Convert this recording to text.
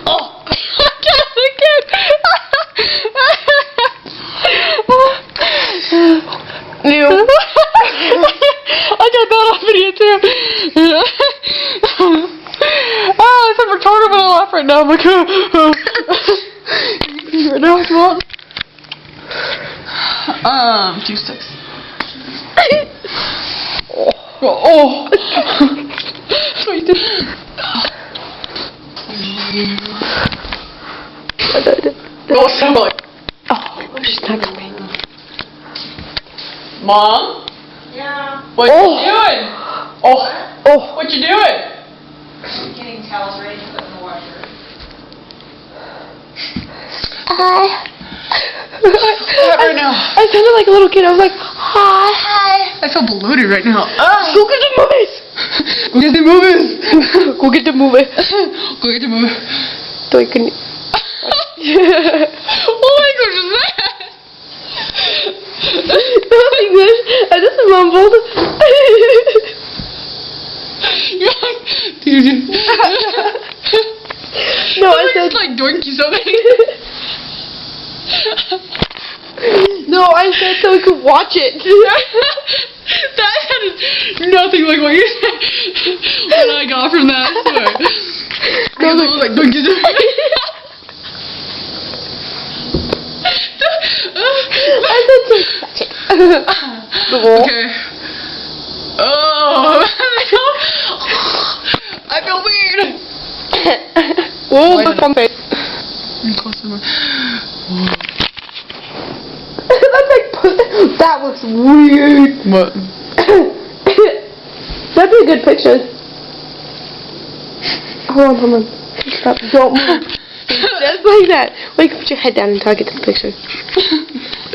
Oh! Again! Ew. I got that on video too. Oh, I'm so retarded when I laugh right now. I'm like, right now if you want. 2 sticks. Oh. What you did? Oh, somebody. Oh, she's texting me. Mom? Yeah. What you doing? Oh. What you doing? I'm getting towels ready to put in the washer. Hi. Right now. I sounded like a little kid. I was like, hi. Hi. I feel bloated right now. Go get the movies. Go get the movies. Go get the movie. Go get the movie. So I can. Oh my gosh, is that? Nothing good. I just mumbled. You're like, dude. No, I said like doinky something. No, I said so we could watch it. That sounded nothing like what you said. What I got from that, I swear. I was like doinky something. I said so watch it. Okay. Oh, I feel weird. Oh, my face. That's like, that looks weird. What? That'd be a good picture. Hold on. Stop. Don't move. Just like that. Wait, put your head down until I get the picture.